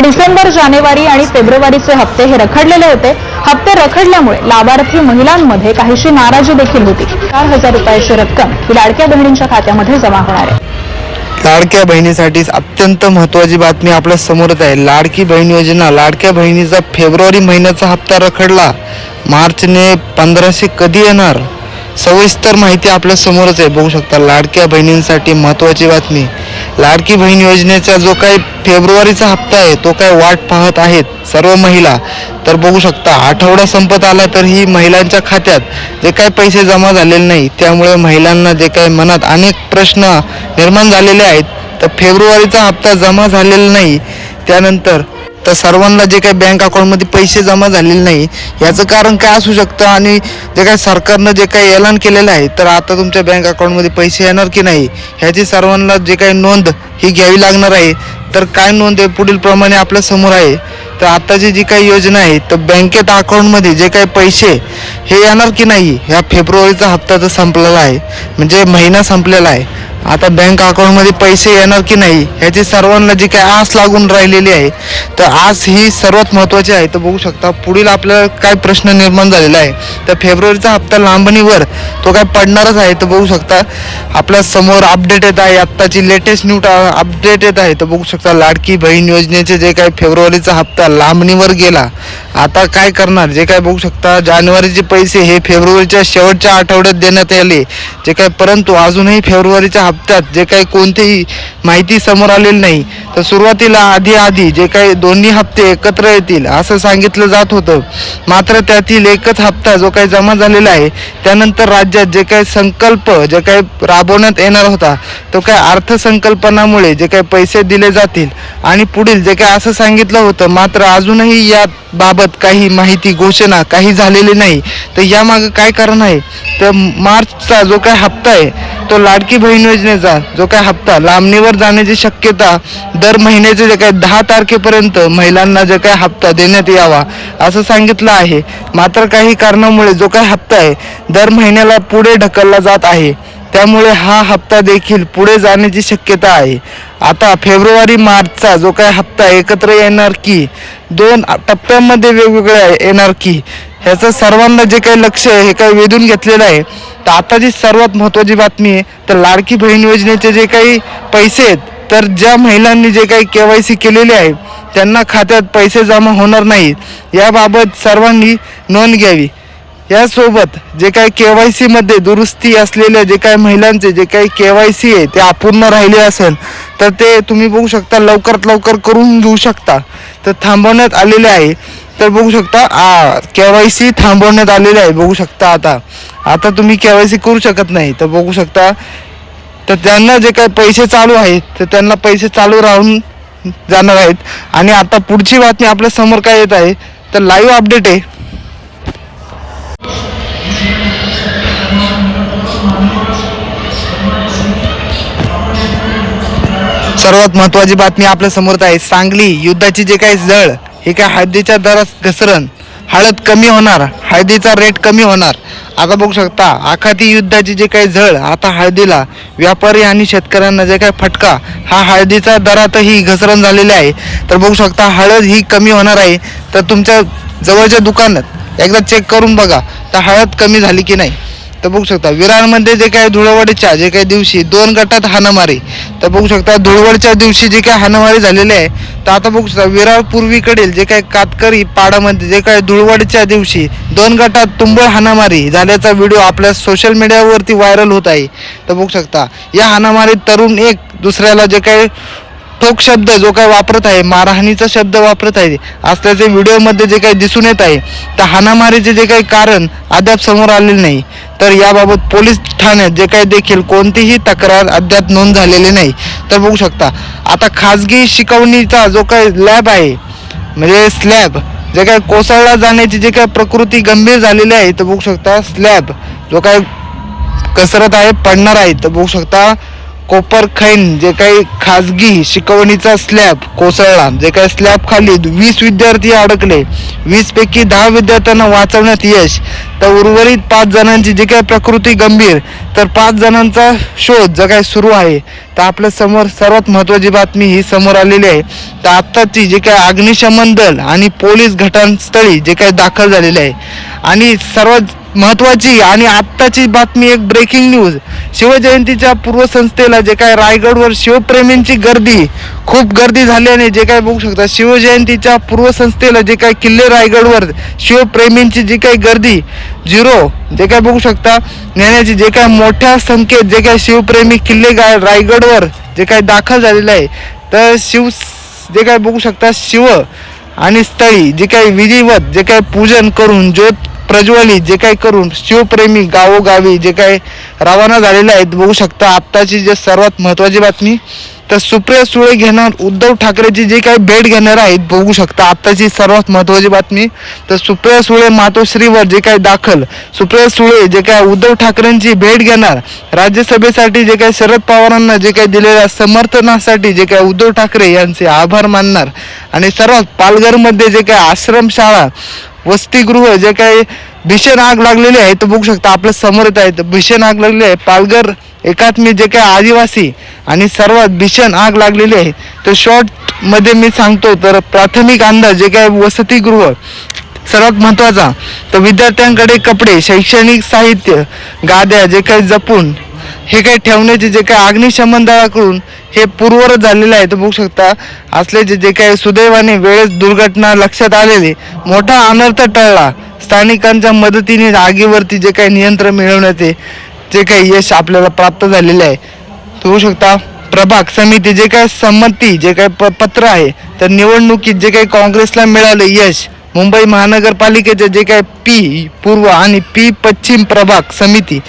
डिसेंबर, जानेवारी आणि फेब्रुवारीचे हप्ते हे रखडलेले होते. हप्ते रखडल्यामुळे लाभार्थी महिलांमध्ये काहीशी नाराजी देखील होती. 4,000 रुपयाची रक्कम ही लाडक्या बहिणींच्या खात्यामध्ये जमा होणार आहे. लाडक्या बहिणीसाठी अत्यंत महत्त्वाची बातमी आपल्या समोरच आहे. लाडकी बहीण योजना, लाडक्या बहिणीचा फेब्रुवारी महिन्याचा हप्ता रखडला. मार्चने 1500 कधी येणार? सविस्तर माहिती आपल्या समोरच आहे. बघू शकता लाडक्या बहिणींसाठी महत्त्वाची बातमी. लाडकी बहीण योजनेचा जो काही फेब्रुवारीचा हप्ता आहे तो काय वाट पाहत आहेत सर्व महिला. तर बघू शकता आठवडा संपत आला तर ही महिलांच्या खात्यात जे काही पैसे जमा झालेले नाही, त्यामुळे महिलांना जे काही मनात अनेक प्रश्न निर्माण झालेले आहेत. तर फेब्रुवारीचा हप्ता जमा झालेला नाही, त्यानंतर तर सर्वांना जे काही बँक अकाउंटमध्ये पैसे जमा झालेले नाही याचं कारण काय असू शकतं, आणि जे काही सरकारनं जे काही ऐलान केलेलं आहे तर आता तुमच्या बँक अकाउंटमध्ये पैसे येणार की नाही ह्याची सर्वांना जे काही नोंद ही घ्यावी लागणार आहे. तर काय नोंद आहे पुढील प्रमाणे आपल्या समोर आहे. तर आताची जी काही योजना आहे तर बँकेत अकाउंटमध्ये जे काही पैसे हे येणार की नाही, ह्या फेब्रुवारीचा हप्ता तर संपलेला आहे, म्हणजे महिना संपलेला आहे. आता बँक अकाउंटमध्ये पैसे येणार की नाही ह्याची सर्वांना जी काही आस लागून राहिलेली आहे, तर आस ही सर्वात महत्त्वाची आहे. तर बघू शकता पुढील आपल्याला काय प्रश्न निर्माण झालेला आहे. तर फेब्रुवारीचा हप्ता लांबणीवर तो काय पडणारच आहे. तर बघू शकता आपल्या समोर अपडेट येत आहे, आत्ताची लेटेस्ट न्यूज अपडेट येत आहे. तर बघू शकता लाडकी बहीण योजनेचे जे काही फेब्रुवारीचा हप्ता लांबणीवर गेला. आता काय करणार? जे काय बघू शकता जानेवारीचे पैसे हे फेब्रुवारीच्या शेवटच्या आठवड्यात देण्यात आले जे काय, परंतु अजूनही फेब्रुवारीच्या हप्त्यात जे काही कोणतीही माहिती समोर आलेली नाही. तर सुरुवातीला आधी जे काही दोन्ही हप्ते एकत्र येतील असं सांगितलं जात होतं, मात्र त्यातील एकच हप्ता जो काही जमा झालेला आहे. त्यानंतर राज्यात जे काही संकल्प जे काही राबवण्यात येणार होता तो काही अर्थसंकल्पनामुळे जे काही पैसे दिले जातील आणि पुढील जे काही असं सांगितलं होतं, मात्र अजूनही या बाबत काही माहिती घोषणा काही झालेली नाही. तर यामागं काय कारण आहे? तर मार्चचा जो काही हप्ता आहे तो लाडकी बहीण योजनेचा जो काही हप्ता लांबणीवर जाण्याची शक्यता दर महिन्याचे जे काही 10 तारखेपर्यंत महिलांना जे काही हप्ता देण्यात यावा असं सांगितलं आहे. मात्र काही कारणामुळे जो काही हप्ता आहे दर महिन्याला पुढे ढकलला जात आहे, त्यामुळे हा हप्ता देखील पुढे जाण्याची शक्यता आहे. आता फेब्रुवारी मार्चचा जो काही हप्ता एकत्र येणार की 2 टप्प्यांमध्ये वेगवेगळ्या येणार की, ह्याचं सर्वांना जे काही लक्ष हे काही वेधून घेतलेलं आहे. तर आताची सर्वात महत्त्वाची बातमी आहे तर लाडकी बहीण योजनेचे जे काही पैसे आहेत तर ज्या महिलांनी जे काही KYC केलेले आहे त्यांना खात्यात पैसे जमा होणार नाहीत, याबाबत सर्वांनी नोंद घ्यावी. यासोबत जे काही KYC मध्ये दुरुस्ती असलेल्या जे काही महिलांचे जे काही KYC आहे ते अपूर्ण राहिले असेल तर ते तुम्ही बघू शकता लवकरात लवकर करून घेऊ शकता. तर थांबवण्यात आलेले आहे. तर बघू शकता KYC थांबवण्यात आलेले आहे. बघू शकता आता तुम्ही KYC करू शकत नाही. तर बघू शकता तर त्यांना जे काही पैसे चालू आहेत तर त्यांना पैसे चालू राहून जाणार आहेत. आणि आता पुढची बातमी आपल्या समोर काय येत आहे तर लाईव्ह अपडेट आहे. सर्वात महत्त्वाची बातमी आपल्या समोर आहे. सांगली युद्धाची जे काही जळ हे काय हळदीच्या दरात घसरण, हळद कमी होणार, हळदीचा रेट कमी होणार. आता बघू शकता आखाती युद्धाची जे काही झळ आता हळदीला व्यापारी आणि शेतकऱ्यांना जे काही फटका हा हळदीचा दरातही घसरण झालेली आहे. तर बघू शकता हळद ही कमी होणार आहे. तर तुमच्या जवळच्या दुकानात एकदा चेक करून बघा तर हळद कमी झाली की नाही. तर बघू शकता विरारमध्ये जे काही धुळवडीच्या जे काही दिवशी 2 गटात हाणामारी. तर बघू शकता धुळवडच्या दिवशी जे काही हाणामारी झालेली आहे तर आता बघू शकता विरार पूर्वीकडील जे काही कातकरी पाडामध्ये जे काही धुळवडच्या दिवशी 2 गटात तुंबळ हाणामारी झाल्याचा व्हिडिओ आपल्या सोशल मीडियावरती व्हायरल होत आहे. तर बघू शकता या हाणामारीत तरुण एक दुसऱ्याला जे काही ठोक शब्द जो काही वापरत आहे, मारहाणीचा शब्द वापरत आहे असल्याचे व्हिडिओमध्ये जे काही दिसून येत आहे. तर हाणामारीचे जे काही कारण अद्याप समोर आलेले नाही. तर याबाबत पोलीस ठाण्यात जे काही देखील कोणतीही तक्रार अद्याप नोंद झालेली नाही. तर बघू शकता आता खाजगी शिकवणीचा जो काही लॅब आहे म्हणजे स्लॅब जे काही कोसळला जाण्याची जे काही प्रकृती गंभीर झालेली आहे. तर बघू शकता स्लॅब जो काही कसरत आहे पडणार आहे. तर बघू शकता कोपरखैन जे काही खाजगी शिकवणीचा स्लॅब कोसळला, जे काही स्लॅब खाली 20 विद्यार्थी अडकले, 20 पैकी 10 विद्यार्थ्यांना वाचवण्यात यश, तर उर्वरित 5 जणांची जे काही प्रकृती गंभीर, तर 5 जणांचा शोध जो काही सुरू आहे. तर आपल्या समोर सर्वात महत्त्वाची बातमी ही समोर आलेली आहे. तर आत्ताची जे काही अग्निशमन दल आणि पोलीस घटनास्थळी जे काही दाखल झालेले आहे. आणि सर्वात महत्त्वाची आणि आत्ताची बातमी, एक ब्रेकिंग न्यूज, शिवजयंतीच्या पूर्वसंस्थेला जे काय रायगडवर शिवप्रेमींची गर्दी, खूप गर्दी झाल्याने जे काय बघू शकता, शिवजयंतीच्या पूर्वसंस्थेला जे काय किल्ले रायगडवर शिवप्रेमींची जी काही गर्दी झिरो जे काय बघू शकता नेण्याची जे काय मोठ्या संख्येत जे काय शिवप्रेमी किल्ले रायगडवर जे काय दाखल झालेलं आहे. तर जे काय बघू शकता शिव आणि स्थळी जे काही विधिवत जे काही पूजन करून ज्योत प्रज्वलित जे काही करून शिवप्रेमी गावोगावी जे काही रवाना झालेले आहेत. बघू शकता आत्ताची जे सर्वात महत्त्वाची बातमी, तर सुप्रिया सुळे घेणार उद्धव ठाकरेची जे काही भेट घेणार आहेत. बघू शकता आत्ताची सर्वात महत्त्वाची बातमी, तर सुप्रिया सुळे मातोश्रीवर जे काही दाखल, सुप्रिया सुळे जे काही उद्धव ठाकरेंची भेट घेणार, राज्यसभेसाठी जे काही शरद पवारांना जे काही दिलेल्या समर्थनासाठी जे काही उद्धव ठाकरे यांचे आभार मानणार. आणि सर्वात पालघरमध्ये जे काही आश्रमशाळा वसतिगृह जे काही भीषण आग लागलेली आहे. तर बघू शकता आपल्या समोर येत आहे, भीषण आग लागलेली आहे. पालघर एकात्मिक जे काही आदिवासी आणि सर्वात भीषण आग लागलेली आहे. तर शॉर्ट मध्ये मी सांगतो, तर प्राथमिक अंदाज जे काही वसतिगृह सर्वात महत्त्वाचा, तर विद्यार्थ्यांकडे कपडे, शैक्षणिक साहित्य, गाद्या जे काही जपून हे काही ठेवण्याचे जे काही अग्निशमन दलाकडून हे पूर्ववत झालेलं आहे. तर बघू शकता असल्याचे जे काही सुदैवाने वेळेस दुर्घटना लक्षात आलेली, मोठा अनर्थ टळला. स्थानिकांच्या मदतीने आगीवरती जे काही नियंत्रण मिळवण्याचे जे काही यश आपल्याला प्राप्त झालेले आहे. बघू शकता प्रभाग समिती जे काही संमती जे काही पत्र आहे, तर निवडणुकीत जे काही काँग्रेसला मिळालं यश, मुंबई महानगरपालिकेचे जे काही पी पूर्व आणि पी पश्चिम प्रभाग समिती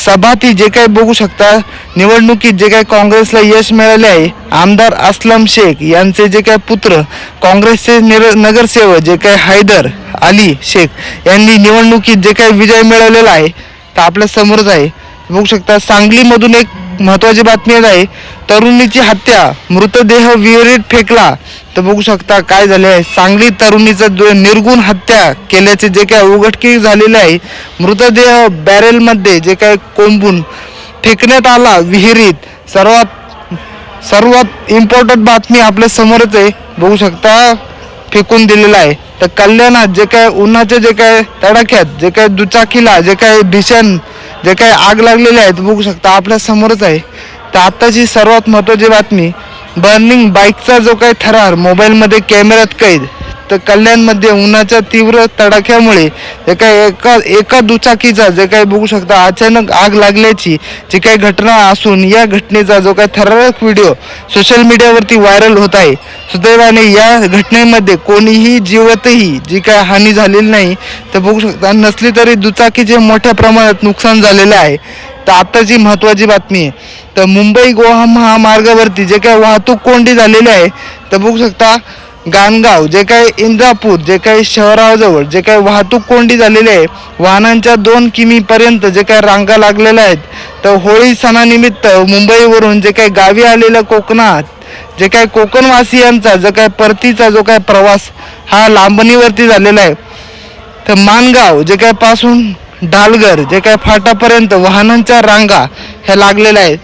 सभाती जे काही बघू शकता निवडणुकीत जे काही काँग्रेसला यश मिळाले आहे. आमदार असलम शेख यांचे जे काही पुत्र काँग्रेसचे नगरसेवक जे काही हैदर अली शेख यांनी निवडणुकीत जे काही विजय मिळवलेला आहे. तर आपल्या समोरच आहे. बघू शकता सांगलीमधून एक महत्त्वाची बातमी आहे, तरुणीची हत्या, मृतदेह विहिरीत फेकला. तर बघू शकता काय झाले आहे, सांगली तरुणीचा निर्गुण हत्या केल्याचे जे काही उघडकीस झालेले आहे. मृतदेह बॅरेलमध्ये जे काही कोंबून फेकण्यात आला विहिरीत. सर्वात इम्पॉर्टंट बातमी आपल्या समोरच आहे. बघू शकता फेकून दिलेला आहे. तर कल्याणात जे काय उन्हाच्या जे काय तडाख्यात जे काय दुचाकीला जे काय भीषण जे काही आग लागलेली आहे. बघू शकता आपल्या समोरच आहे. तर आत्ताची सर्वात महत्त्वाची बातमी, बर्निंग बाईकचा जो काही थरार मोबाईलमध्ये कॅमेऱ्यात कैद. तर कल्याणमध्ये उन्हाच्या तीव्र तडाख्यामुळे जे काही एका दुचाकीचा जे काही बघू शकता अचानक आग लागल्याची जी काही घटना असून या घटनेचा जो काही थरारक व्हिडिओ सोशल मीडियावरती व्हायरल होत आहे. सुदैवाने या घटनेमध्ये कोणीही जीवितही जी काय हानी झालेली नाही. तर बघू शकता नसली तरी दुचाकीचे मोठ्या प्रमाणात नुकसान झालेले आहे. तर आताची महत्त्वाची बातमी आहे, तर मुंबई गोवा महामार्गावरती जे काही वाहतूक कोंडी झालेली आहे. तर बघू शकता गाणगाव जे काही इंद्रापूर जे काही शहराजवळ जे काही वाहतूक कोंडी झालेली आहे. वाहनांच्या 2 किमी पर्यंत जे काही रांगा लागलेल्या आहेत. तर होळी सणानिमित्त मुंबईवरून जे काही गावी आलेल्या कोकणात जे काही कोकणवासियांचा जो काही परतीचा जो काही प्रवास हा लांबणीवरती झालेला आहे. तर माणगाव जे काही पासून डालगर जे काही फाटापर्यंत वाहनांच्या रांगा ह्या लागलेल्या आहेत.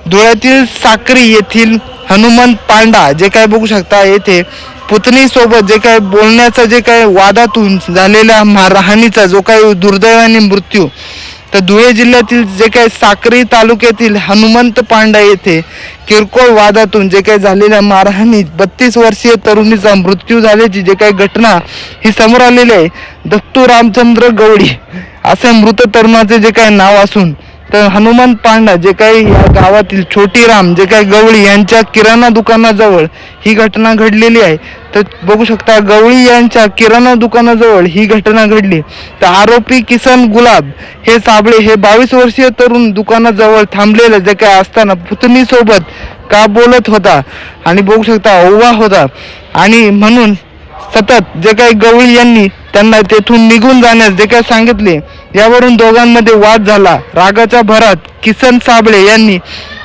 धुळ्यातील साक्री येथील हनुमंत पांडा जे काही बघू शकता येथे पुतणी सोबत जे काही बोलण्याचा जे काही वादातून झालेल्या मारहाणीचा जो काही दुर्दैवाने मृत्यू. तर धुळे जिल्ह्यातील जे काही साक्री तालुक्यातील हनुमंत पांडा येथे किरकोळ वादातून जे काही झालेल्या मारहाणीत 32 वर्षीय तरुणीचा मृत्यू झाल्याची जे काही घटना ही समोर आलेली आहे. दत्तू रामचंद्र गवळी असे मृत तरुणाचे जे काही नाव असून, तर हनुमंत पांडा जे काही या गावातील छोटीराम जे काही गवळी यांच्या किराणा दुकानाजवळ ही घटना घडलेली आहे. तर बघू शकता गवळी यांच्या किराणा दुकानाजवळ ही घटना घडली. तर आरोपी किसन गुलाब हे साबळे हे 22 वर्षीय तरुण दुकानाजवळ थांबलेले जे काही असताना पुतणीसोबत का बोलत होता आणि बघू शकता ओवा होता आणि म्हणून सतत जे काही गवळी यांनी त्यांना तेथून निघून जाण्यास जे काय सांगितले, यावरून दोघांमध्ये वाद झाला. रागाच्या भरात किसन साबळे यांनी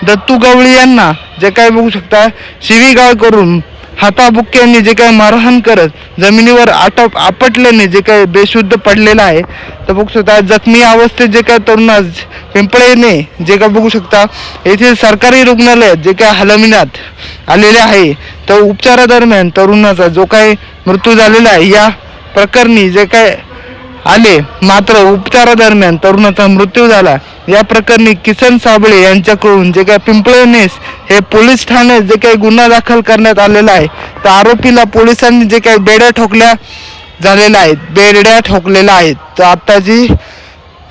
दत्तू गवळी यांना जे काय बघू शकता शिवीगाळ करून हाताबुक्क्यांनी जे काय मारहाण करत जमिनीवर आपटल्याने जे काय बेशुद्ध पडलेला आहे. तर बघू शकता जखमी अवस्थेत जे काय तरुणास पिंपळेने जे काय बघू शकता येथील सरकारी रुग्णालयात जे काय हलविण्यात आलेले आहे. तर उपचारादरम्यान तरुणाचा जो काही मृत्यू झालेला आहे, या प्रकरणी जे काय आले मात्र उपचारादरम्यान तरुणाचा मृत्यू झाला. या प्रकरणी किसन साबळे यांच्याकडून जे काय पिंपळनेर हे पोलीस ठाण्यात जे काही गुन्हा दाखल करण्यात आलेला आहे. तर आरोपीला पोलिसांनी जे काही बेड्या ठोकलेल्या आहेत. तर आत्ताची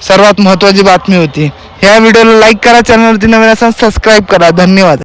सर्वात महत्त्वाची बातमी होती. ह्या व्हिडिओला लाईक करा, चॅनलवरती नवीन असाल सबस्क्राईब करा. धन्यवाद.